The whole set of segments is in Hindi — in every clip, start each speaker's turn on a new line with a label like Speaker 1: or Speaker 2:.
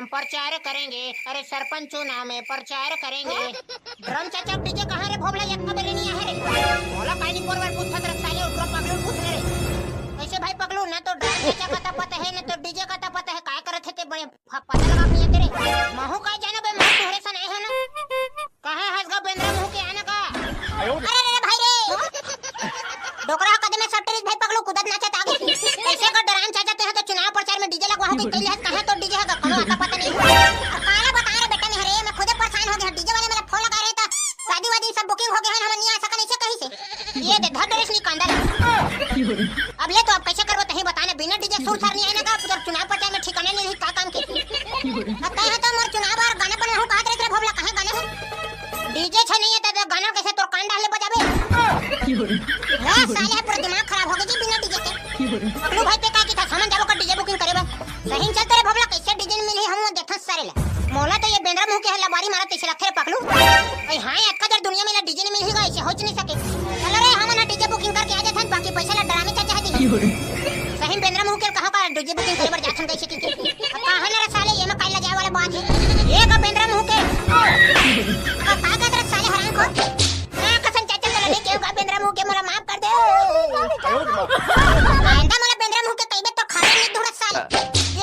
Speaker 1: हम प्रचार करेंगे। अरे सरपंच चुनाव में प्रचार करेंगे। ड्रम चाचा डीजे कहाँ रे भोबला इतना बेले नहीं है रे। बोला काली कोरवर पूछत रे साले ड्रम पगलू पूछ रे। ऐसे भाई पगलू ना तो ड्रम चाचा का पता है ना तो डीजे का पता है काय करत थे बड़े पता लगा पिए तेरे। महू का जाना बे महू तोरे सा नहीं है ना। कहां हंसगा बेंद्रा मुंह के आना का। अरे रे भाई रे डोकरा कदम में सब भाई पगलू कुदत नाचत आगे। ऐसे का डरान चाचा ते तो चुनाव प्रचार में डीजे लगवा हो गई तेली है कहां तो डीजे है कोनो आता पता नहीं। काला बता रे बेटा नहीं रे मैं खुद परेशान हो गया। डीजे वाले मेरा फोन लगा रहे था शादी वादी सब बुकिंग हो गया है हम नहीं आ सका नहीं से कहीं से। ये दे धड़ ड्रेस नहीं कांदा अब ले तो अब कैसे करबो तही बताने बिना डीजे सुर सर नहीं है ना का चुनाव प्रचार में ठिकाना नहीं रही का काम के। लगता है तो मोर चुनाव और गाना बना हो कहां रे भोबला कहां गाना है डीजे छ नहीं है तो गाना कैसे तोर कान डाले बजाबे। हां साले पूरा दिमाग खराब हो गया जी बिना डीजे के। पगलू भाई पे का की था सामान जाबो का डीजे बुकिंग करेबा सही चलते रे भोबला कैसे डीजे मिली हम देखा सारे ला मोला तो ये बेंद्रा मुंह के हल्ला बारी मारा तेरे रखे रे पगलू। ओए हां अक्का जर दुनिया में ला डीजे नहीं मिलेगा ऐसे हो नहीं सके। चलो रे हम ना डीजे बुकिंग करके आ जाथन बाकी पैसा ला डरामे चाचा दी सही बेंद्रा मुंह के कहां का डीजे बुकिंग करे बर जाथन कैसे की कहां ना साले ये में काई लगे वाला बात है ये का बेंद्रा मुंह के का का साले हराम को हां कसम चाचा चला ले के का बेंद्रा मुंह के मोला माफ कर दे। आंदा मोला बेंद्रा मुंह के कईबे तो खड़े नहीं धुरत साले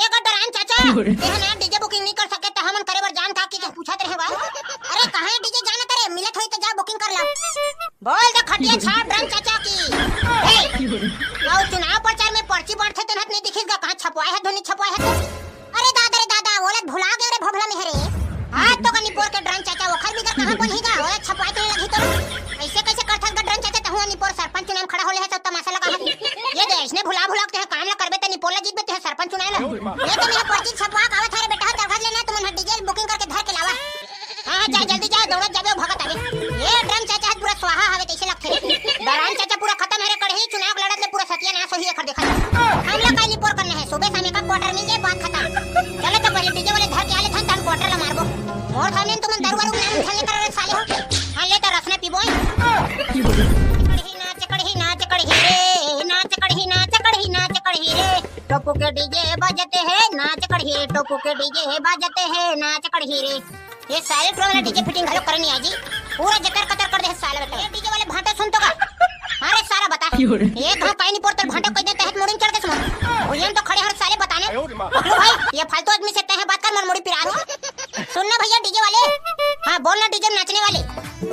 Speaker 1: ये का डरान चाचा ये ना डीजे बुकिंग नहीं कर सके तो हमन करे बर जान था कि पूछत रहे बा। अरे कहां डीजे जाना करे मिलत होई तो जा बुकिंग कर ला बोल दे खटिया छाप ड्रम चाचा की। और चुनाव प्रचार में पर्ची बांटते तो नहीं दिखेगा कहां छपवाए है ध्वनि छपवाए है। अरे दादा बोले भुला गए रे भोबला में रे हां तो कनी पोर के ड्रम चाचा ओखर भी कहां बनेगा ओए छपवाए तो लगी तो ऐसे कैसे करथस का ड्रम चाचा तो हुआ निपोर सरपंच चुनाव खड़ा होले है सब तमाशा लगा है। ये दे इसने भुला के है काम ना करबे त निपोर ला जीतबे ते सरपंच चुनाव ला ये तो मेरा पर्ची छपवा के आवत है रे बेटा दरखास्त लेना तुम डीजे बुकिंग करके धर के लावा। हां जा जल्दी जा दौड़त जाबे भगत आवे ये ड्रम चाचा पूरा स्वाहा हवे तैसे लगथे डरान चाचा पूरा खत्म है रे कढ़ी चुनाव लड़त ले पूरा सत्यानाश होई खड़ देखा हम लोग काली पोर करना है सुबह शाम का क्वार्टर मिल जाए बात खत्म। चलो तो पहले डीजे वाले धर के आले थन क्वार्टर ला मारबो और थाने तुम दारू वारू नाम उठाने कर रे साले हो हां ले तो रसना पीबो नाच कढ़ी रे टोपू के डीजे बजते हैं नाच कढ़ी रे टोपू के डीजे बजते हैं नाच कढ़ी रे। ये सारे ड्रो वाला डीजे फिटिंग घलो करनी आ जी पूरा जतर कतर कर दे साले बेटा। ये डीजे वाले भांटा सुन तो का अरे सारा बता एक हां काई नहीं पोर तर भांटा कोई दे तहत मोड़ी चढ़ के सुन ओयन तो खड़े हर साले बताने पकड़ो भाई ये फालतू आदमी से तह बात कर मन मोड़ी पिरा सुनना भैया डीजे वाले। हां बोलना डीजे नाचने वाले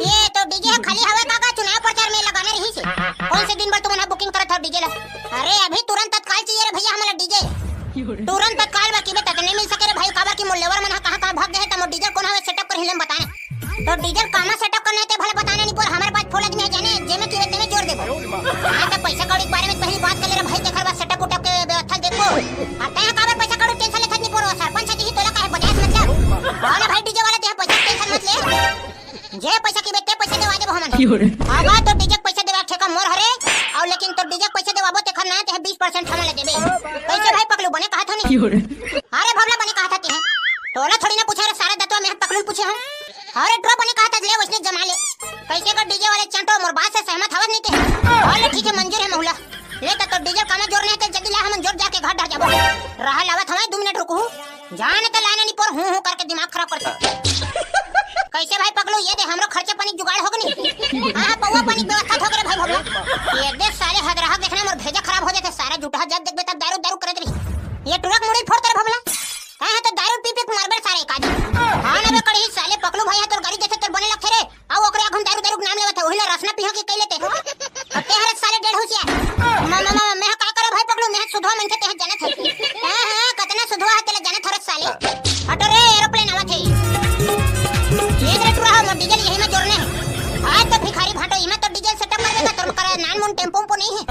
Speaker 1: ये तो डीजे खाली हवा काका चुनाव प्रचार में लगाने रही से कौन से दिन भर तुमने बुकिंग करा था डीजे ला। अरे अभी तुरंत तत्काल चाहिए रे भैया हमारा डीजे तुरंत तत्काल बाकी में तक नहीं मिल सके रे भाई काबर की लेबर मन कहां भाग गए त डीजल कोन हवे सेटअप कर हिलम बताए तो डीजल कामा सेटअप करना है ते भले बताने नहीं पर हमारे पास फोन आदमी है जाने जे में की तेने जोड़ देबो। हां तो पैसा कौड़ी के बारे में पहली बात कर ले रे भाई देखर बा सेटअप उटअप के व्यवस्था देखो आता है काबर पैसा कौड़ी टेंशन लेत नहीं पर सरपंच जी तोला काहे बजाज मतलब बोला भाई डीजे वाला ते पैसा टेंशन मत ले जे पैसा की बेटे पैसा देवा देबो हमन आगा तो डीजे पैसा देवा ठेका मोर हरे और लेकिन तो डीजे पैसा देवाबो ते खरना ते 20% हम ले देबे कैसे भाई पकलू बने कहा था नहीं अरे भवला बने कहा था ते टोला थोड़ी ना पूछा रे सारा दतवा में पकलू पूछे हम अरे ड्रॉ बने कहा था ले उसने जमा ले कैसे का डीजे वाले चंटो मोर बात से सहमत हवस नहीं के और ठीक है मंजूर है मौला ले तो डीजे कामा जोड़ने है जल्दी ला हम जोड़ जाके घर ढा जाबो रहा लावत हमें 2 मिनट रुको जान तो लाना नहीं पर हूं करके दिमाग खराब करते कैसे भाई पकलू ये दे हमरो खर्चे पानी जुगाड़ होग नहीं हां पौवा पानी व्यवस्था हो गरे भाई भोला ये दे सारे हद रहा देखना मोर भेजा खराब हो जाते सारा जुटा जब देखबे तब दारू करत रही ये टुरक मुड़ी फोड़ कर भोला हां तो दारू पी के मारबे सारे काज हां ना कड़ी साले पकलू भैया तोर गाड़ी जैसे तोर बने लखे रे आ ओकरे अखन दारू नाम लेवत ओहिला रसना पिहो के कई लेते ते हर साले डेढ़ होसिया मामा मैं का करे भाई पकलू मैं सुधवा मन से ते जानत है हां कतना सुधवा है तेला जानत हर साले हट रे एरोप्लेन आवत है ये रे टुरा हम डीजल यही में जोड़ने है आज तो भिखारी भाटो इमा तो डीजल सेटअप कर देगा तोर करे नान मुन टेम्पो नहीं है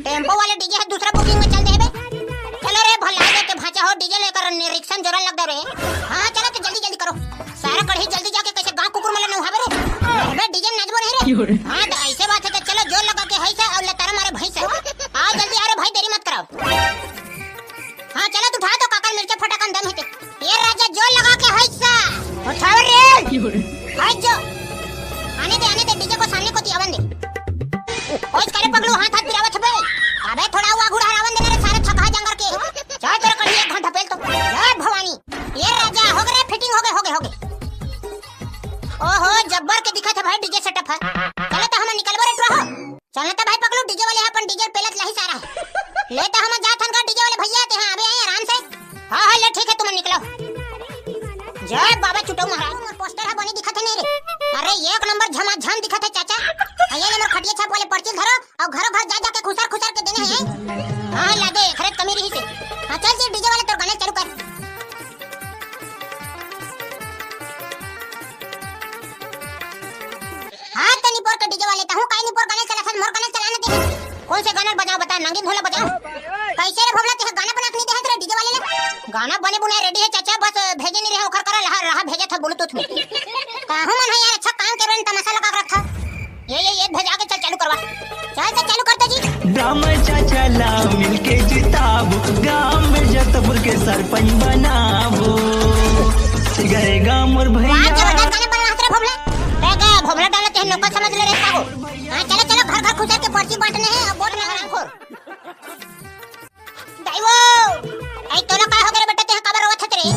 Speaker 1: टेम्पो वाले डीजे है दूसरा बुकिंग में चल देबे चलो रे भला दे के भाचा हो डीजल लेकर रिक्शा जोरा लग दे रे हां चलो तो जल्दी करो सारा कढ़ी जल्दी जाके कैसे गांव कुकुर मला न उहावे रे बे डीजल नचबो नहीं रे हां तो ऐसे बात है तो चलो जोर लगा के है से और ले तारा मारे भैंस आ जल्दी आ रे भाई देरी मत कराओ हां चलो तू उठा तो काका मिर्चा फटाकन दम है ये राजा जोर लगा के है सा उठाओ रे हां जो आने दे डीजे को सामने को ती आवन दे ओए करे पगलू हाथ पिरावत बे अबे थोड़ा हुआ गुड़ा आवन दे रे सारे थका जंगर के चाहे तेरे कढ़ी 1 घंटा पहले तो जय भवानी ये राजा तो हम जात हन का डीजे वाले भैया ते हैं अबे आराम से। हां हां ले ठीक है तुम निकलो। जय बाबा चुटो महाराज मोर पोस्टर है बनी दिखत है नहीं रे। अरे एक नंबर झमाझम दिखत है चाचा। ये ले मोर खटिया छाप वाले पर्ची धरो और घरों घर जा जा के खुसर के देने हैं। हां ला दे खरे कमी रही से। हां चल जी डीजे वाले तो गाने चालू कर। हां तो निपोर के डीजे वाले कहूं काई निपोर गाने चला सन मोर गाने चलाने दे। कौन से गाना बजाओ बता नंगी भोला बजाओ। कैसे रे भोला ते गाना बना के नहीं दे रे डीजे वाले ने। गाना बने बुने रेडी है चाचा बस भेजे नहीं रहे ओखर करा रहा भेजा था ब्लूटूथ में। कहूं मन है यार अच्छा काम के रन तमाशा लगा रखा। ये भेजा के चल चालू करवा। चल तो चालू करते जी।
Speaker 2: राम चाचा ला मिलके जिताबो गांव में जतपुर के सरपंच बनाबो गए गांव और भैया।
Speaker 1: आज जबरदस्त गाना बनवा रे भोला। बेगा भोला डालते हैं नौकर समझ ले रे साहब। हां चलो चलो घर घर खुसर के पर्ची बांटने हैं अब वोट में हरामखोर। दाईवो आई तोला काय हो गए बेटा ते खबर होत रे।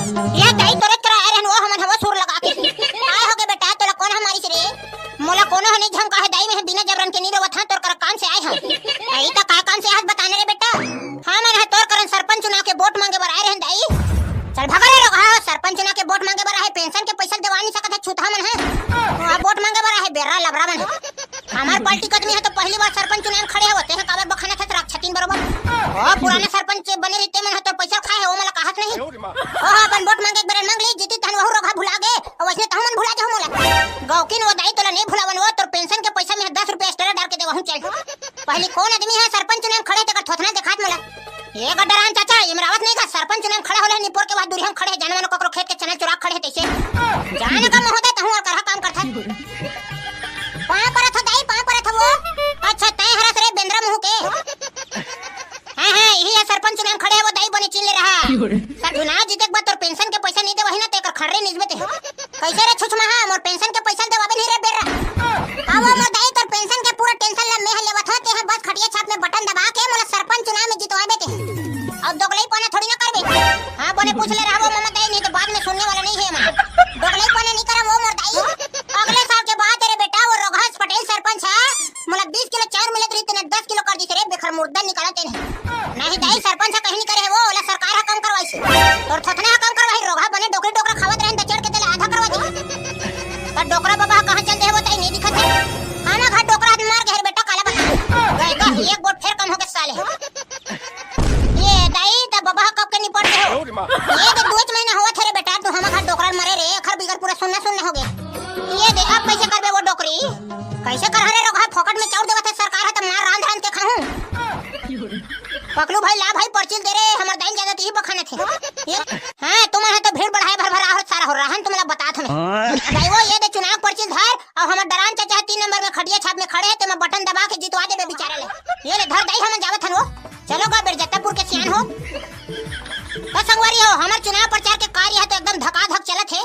Speaker 1: ये दाई तोरे करा आ रहन वो हमन हवा सुर लगा के। काय हो गए बेटा तोला कौन हमारी से रे। मोला कोनो हने झमका है दाई में बिना जबरन के नी रोवत हां तोर कर काम से आए हम। आई त का काम से आज बताने रे बेटा। हां मन है तोर करन सरपंच चुनाव के वोट मांगे बर आए रहन दाई। चल भगा रे लोग हां सरपंच चुनाव के वोट मांगे बर है पेंशन के पैसा देवा नहीं सकत है छूता मन है। हां वोट मांगे बर है बेरा लबरा मन है। हमार पार्टी कदमी है तो पहली बार सरपंच चुनाव खड़े होते हैं काबर बखाना था राक्षतीन बरोबर। ओ पुराने सरपंच बने रहते मन है तो पैसा खाए हो मला कहत नहीं। ओ अपन वोट मांगे एक बार मांग ली जीती तहन वहु रोगा भुला गए और वैसे तो हमन भुला जाओ मोला। गौकिन वो दाई तोला नहीं भुलावन वो तोर पेंशन के पैसा में 10 रुपया एक्स्ट्रा डाल के देवहु चल। पहले कौन आदमी है सरपंच चुनाव खड़े तक थोथना दिखात मोला। ये गडरान चाचा इमरावत नहीं का सरपंच चुनाव खड़ा होले निपोर के बाद दूरी हम खड़े जानवन कोकरो खेत के चना चुरा खड़े तैसे। जाने का होता तहु और करहा काम करथा। पाए परत दाई पाए परत वो। अच्छा तय हरस रे बेंद्रा मुंह के। हां यही है सरपंच चुनाव खड़े वो दाई बने चिन ले रहा। सर चुनाव जीते के बाद तोर पेंशन के पैसा नहीं दे वही ना ते कर खड़े निस्बत है। कैसे रे छुछमा हां मोर पेंशन के पैसा देवाबे नहीं रे बेरा। अब मोर दाई तोर पेंशन के पूरा टेंशन ला मैं लेवत होते हैं बस खटिया छाप में बटन दबा के मोला सरपंच चुनाव में जितवाबे ते। अब दोगलई पाना थोड़ी ना करबे। हां बने पूछ ले रहा वो मम्मा दाई नहीं तो बाद में सुनने वाला नहीं है मैं। दोगलई पाना नहीं करा वो मोर दाई। अगले साल के बाद तेरे बेटा वो रोघास पटेल सरपंच है मोला 20 किलो चाउर मिलत रही तने 10 किलो कर दी रे बेखर मुर्दा निकालते नहीं दाई सरपंच कहीं नहीं करे है वो ओला सरकार हा काम करवाई से और थथने हा काम करवाई रोघा बने डोकरी डोकरा खावत रहन त चढ़ के तेले आधा करवा दी। पर डोकरा बाबा कहां चल दे वो ताई नहीं दिखत है। खाना खा डोकरा आदमी मार के बेटा काला बना गएगा एक वोट फिर कम हो के साले। ये दाई त बाबा कब के निपट गए हो। ये तो 2 महीना हुआ थे रे बेटा तू हम खा डोकरा मरे रे खर बिगर पूरा सुनना हो गए। ये दे अब कैसे करबे वो डोकरी कैसे कर रे रोघा फोकट में चाउर देवत है सरकार है त मार रांध के खाऊं। पकलू भाई ला भाई पर्ची दे रे हमर दाई ज्यादा ती बखाने थे। ये हां तुम है तो भीड़ बढ़ाए भर भरा और सारा हो रहा है तुमला बतात हमें। भाई वो ये दे चुनाव पर्ची धर और हमर दरान चाचा 3 नंबर में खटिया छाप में खड़े है तो मैं बटन दबा के जितवा देबे बेचारे ले। ये ले धर दाई हम जावत हन वो चलो गा बिरजत्तापुर के सियान हो। तो संगवारी हो हमर चुनाव प्रचार के कार्य है तो एकदम धकाधक चलत है।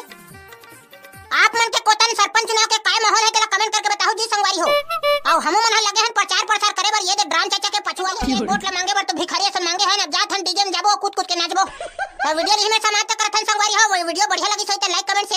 Speaker 1: आप मन के कोतन सरपंच चुनाव के काय माहौल है तेला कमेंट करके बताओ जी संगवारी हो। और हमू मन लगे हन प्रचार प्रसार करे बर ये दे ड्राम चाचा के पछुआ ले वोट ले मांगे बर तो भिखारी से मांगे है ना जात हन डीजे में जाबो कूद कूद के नाचबो। तो वीडियो यही में समाप्त करथन संगवारी हो। वीडियो बढ़िया लगी सो तो लाइक कमेंट